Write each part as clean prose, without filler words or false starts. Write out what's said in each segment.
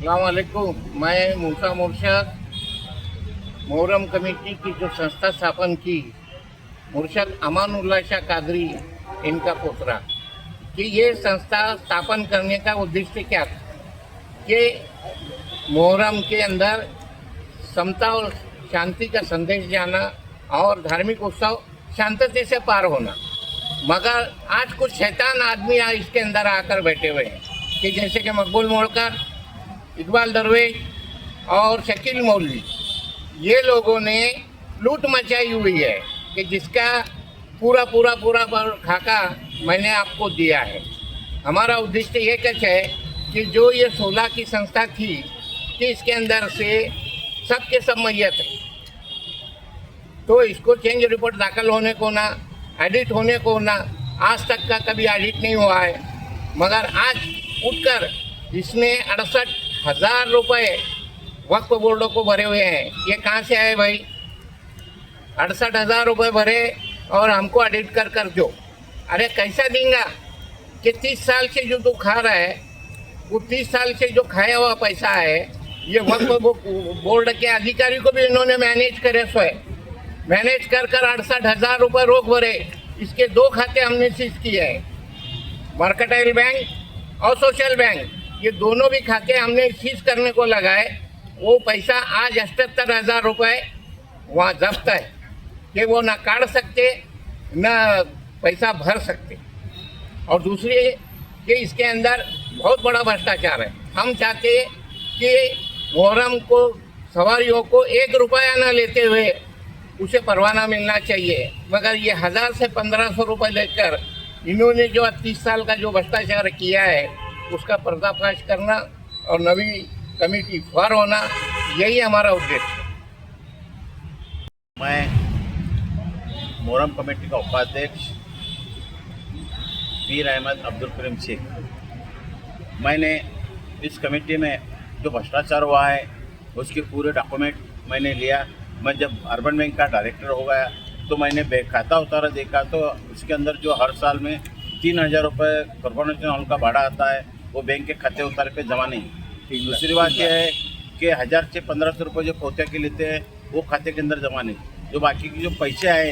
अस्सलाम वालेकुम। मैं मूसा मुर्शद मोहर्रम कमेटी की जो संस्था स्थापन की, मुर्शद अमानुल्लाह शाह कादरी इनका पोतरा, कि ये संस्था स्थापन करने का उद्देश्य क्या था कि मोहर्रम के अंदर समता और शांति का संदेश जाना और धार्मिक उत्सव शांति से पार होना। मगर आज कुछ शैतान आदमी इसके अंदर आकर बैठे हुए हैं कि जैसे कि मकबूल मोड़कर, इकबाल दरवेश और शकील मौलवी, ये लोगों ने लूट मचाई हुई है कि जिसका पूरा खाका मैंने आपको दिया है। हमारा उद्देश्य ये कुछ है कि जो ये 16 की संस्था थी कि इसके अंदर से सबके सब मैयत है, तो इसको चेंज रिपोर्ट दाखिल होने को ना, एडिट होने को ना, आज तक का कभी एडिट नहीं हुआ है। मगर आज उठकर इसने 68,000 रुपये वक्फ बोर्डों को भरे हुए हैं। ये कहाँ से आए भाई? 68,000 रुपये भरे और हमको एडिट कर दो। अरे कैसा देंगे कि 30 साल से जो तू खा रहा है, वो 30 साल से जो खाया हुआ पैसा है, ये वक्फ बोर्ड के अधिकारी को भी इन्होंने मैनेज करे सोए, मैनेज कर 68,000 रुपये रोक भरे। इसके 2 खाते हमने सीज किए हैं, मर्केंटाइल बैंक और सोशल बैंक, ये दोनों भी खाते हमने सीज करने को लगाए। वो पैसा आज 78,000 रुपये वहाँ जब्त है कि वो ना काट सकते ना पैसा भर सकते। और दूसरी कि इसके अंदर बहुत बड़ा भ्रष्टाचार है। हम चाहते कि मोहर्रम को सवारियों को 1 रुपया न लेते हुए उसे परवाना मिलना चाहिए, मगर ये 1000 से 1500 रुपये लेकर इन्होंने जो 30 साल का जो भ्रष्टाचार किया है उसका पर्दाफाश करना और नवी कमेटी फॉर होना, यही हमारा उद्देश्य है। मैं मोहर्रम कमेटी का उपाध्यक्ष पीर अहमद अब्दुल करीम शेख। मैंने इस कमेटी में जो भ्रष्टाचार हुआ है उसके पूरे डॉक्यूमेंट मैंने लिया। मैं जब अर्बन बैंक का डायरेक्टर हो गया तो मैंने बैंक खाता उतारा देखा, तो उसके अंदर जो हर साल में 3,000 रुपये कॉर्पोरेशन हॉल का भाड़ा आता है वो बैंक के खाते उतार पे जमा नहीं। दूसरी बात यह है कि 1000 से 1500 रुपये जो पोते के लेते हैं वो खाते के अंदर जमा नहीं। जो बाकी की जो पैसे आए,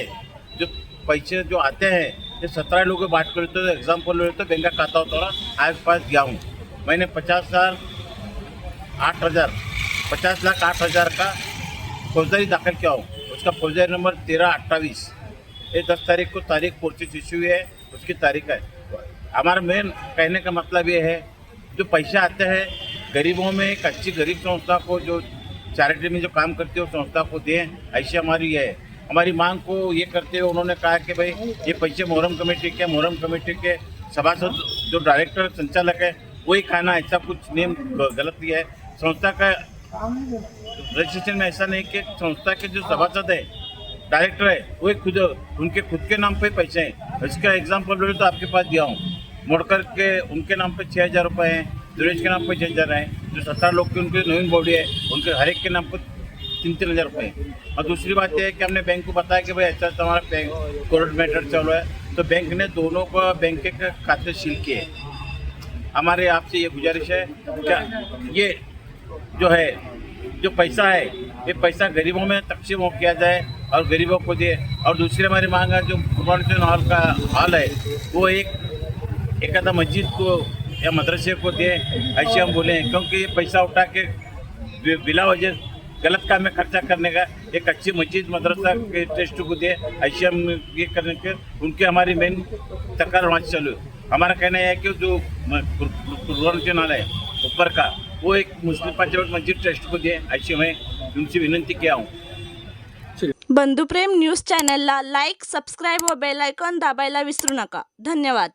जो पैसे जो आते हैं, ये 17 लोग बांट कर लेते, एग्जाम्पल लेते बैंक का खाता उतारा आज पास गया हूँ। मैंने 50 लाख 8,000 का फौजदारी दाखिल किया हूँ। उसका फौजदारी नंबर 1328, ये 10 तारीख को तारीख पोर्चेज इशू हुई है, उसकी तारीख है। हमारा मेन कहने का मतलब ये है, जो पैसे आते हैं गरीबों में, एक अच्छी गरीब संस्था को जो चैरिटी में जो काम करती है उस संस्था को दें, ऐसी हमारी है। हमारी मांग को ये करते हुए उन्होंने कहा कि भाई ये पैसे मोहर्रम कमेटी के सभासद जो डायरेक्टर संचालक है वही खाना, ऐसा कुछ नियम गलत है। संस्था का रजिस्ट्रेशन में ऐसा नहीं कि संस्था के जो सभासद है, डायरेक्टर है, वो उनके खुद के नाम पे पैसे हैं। इसका एग्जाम्पल ले तो आपके पास दिया हूँ। मोड़कर के उनके नाम पे 6,000 रुपये हैं, दुरेश के नाम पे 6,000 हैं, जो 17 लोग की उनकी नवीन बॉडी है उनके हर एक के नाम पर 3-3 हज़ार रुपये हैं। और दूसरी बात यह है कि हमने बैंक को बताया कि भाई ऐसा हमारा बैंक कोर्ट मैटर चल रहा है, तो बैंक ने दोनों को बैंक के खाते सील किए। हमारे आपसे ये गुजारिश है, क्या ये जो है जो पैसा है ये पैसा गरीबों में तकसीम हो किया जाए और गरीबों को दे। और दूसरी हमारी मांग है, जो कॉर्पोरेशन हॉल का हॉल है वो एक आधा मस्जिद को या मदरसे को दे, ऐसे हम बोले। क्योंकि ये पैसा उठा के बिला वजह गलत काम में खर्चा करने का, एक अच्छी मस्जिद मदरसा के ट्रस्ट को दे, ऐसे हम ये करने के उनके हमारी मेन तकरार वहाँ से चालू है। हमारा कहना है कि जो कॉर्पोरेशन हॉल है ऊपर का वो एक मुस्लिम पंचायत मस्जिद ट्रस्ट को दे, ऐसे मैं उनसे विनंती किया हूँ। बंधुप्रेम न्यूज चॅनलला लाईक, सबस्क्राईब व बेल आयकॉन दाबायला विसरू नका. धन्यवाद.